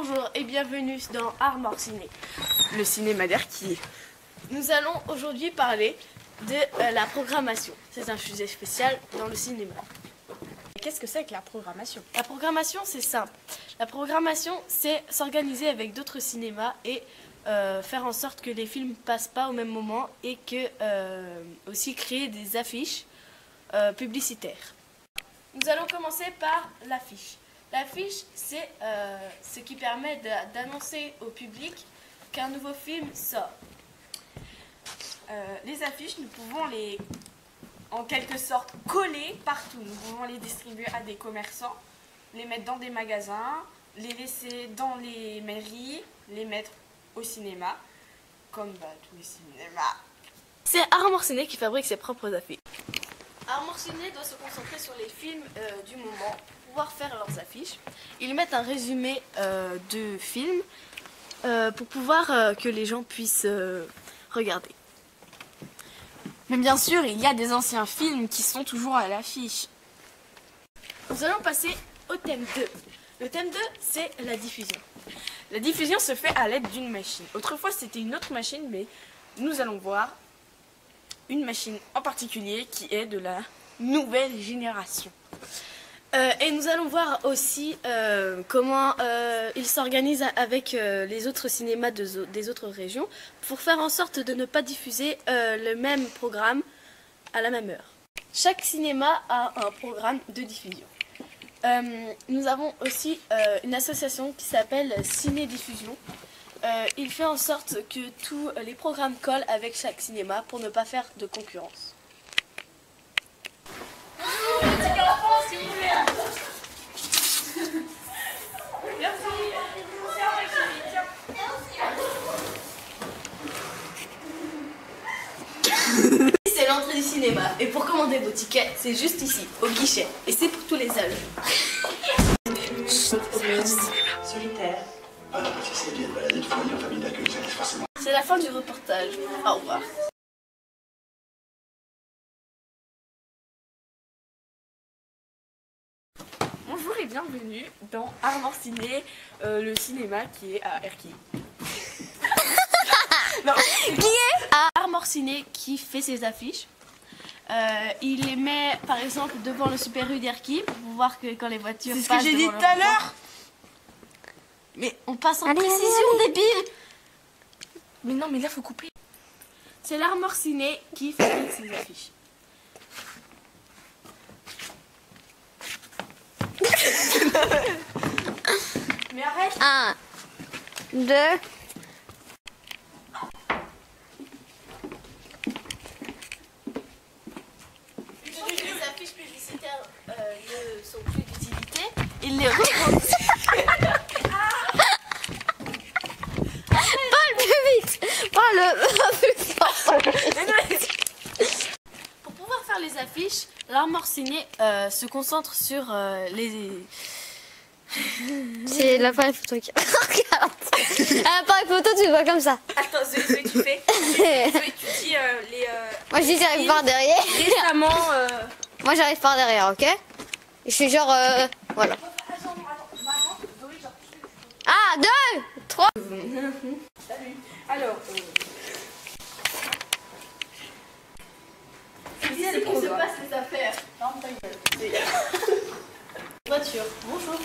Bonjour et bienvenue dans Armor Ciné, le cinéma d'Erquy. Nous allons aujourd'hui parler de la programmation. C'est un sujet spécial dans le cinéma. Qu'est-ce que c'est que la programmation? La programmation, c'est simple. La programmation, c'est s'organiser avec d'autres cinémas et faire en sorte que les films passent pas au même moment et que aussi créer des affiches publicitaires. Nous allons commencer par l'affiche. L'affiche, c'est ce qui permet d'annoncer au public qu'un nouveau film sort. Les affiches, nous pouvons les, en quelque sorte, coller partout. Nous pouvons les distribuer à des commerçants, les mettre dans des magasins, les laisser dans les mairies, les mettre au cinéma, comme tous les cinémas. C'est Armor Ciné qui fabrique ses propres affiches. Armor Ciné doit se concentrer sur les films du moment pour pouvoir faire leurs affiches. Ils mettent un résumé de films pour pouvoir que les gens puissent regarder. Mais bien sûr, il y a des anciens films qui sont toujours à l'affiche. Nous allons passer au thème 2. Le thème 2, c'est la diffusion. La diffusion se fait à l'aide d'une machine. Autrefois, c'était une autre machine, mais nous allons voir une machine en particulier qui est de la nouvelle génération. Et nous allons voir aussi comment ils s'organisent avec les autres cinémas des autres régions pour faire en sorte de ne pas diffuser le même programme à la même heure. Chaque cinéma a un programme de diffusion. Nous avons aussi une association qui s'appelle Ciné Diffusion. Il fait en sorte que tous les programmes collent avec chaque cinéma pour ne pas faire de concurrence. C'est l'entrée du cinéma et pour commander vos tickets, c'est juste ici, au guichet. Et c'est pour tous les âges. Solitaire. Ah, si c'est bien de balader de famille en famille d'accueil, ça laisse forcément. C'est la fin du reportage. Au revoir. Bonjour et bienvenue dans Armor Ciné, le cinéma qui est à Erquy. Non. Qui est à Armor Ciné qui fait ses affiches. Il les met par exemple devant le Super U d'Erquy pour voir que quand les voitures passent. C'est ce que j'ai dit tout à l'heure. Mais on passe en précision, débile. Mais non, mais là faut couper. C'est l'Armor Ciné qui fabrique ses affiches. Mais arrête. 1, 2. Les affiches publicitaires ne sont plus d'utilité. Ils les revendent. Parle plus vite. Parle plus fort. Pour pouvoir faire les affiches, l'Armor Ciné se concentre sur les... C'est l'appareil photo qui... Regarde. L'appareil photo, tu le vois comme ça. Attends, ce que tu fais. Tu dis les... Moi, je dis j'arrive par derrière. Récemment... Moi, j'arrive par derrière, ok? Et je suis genre... voilà. 1, 2, 3. Salut. Alors... C'est qui se passe les affaires. Voiture. Bonjour.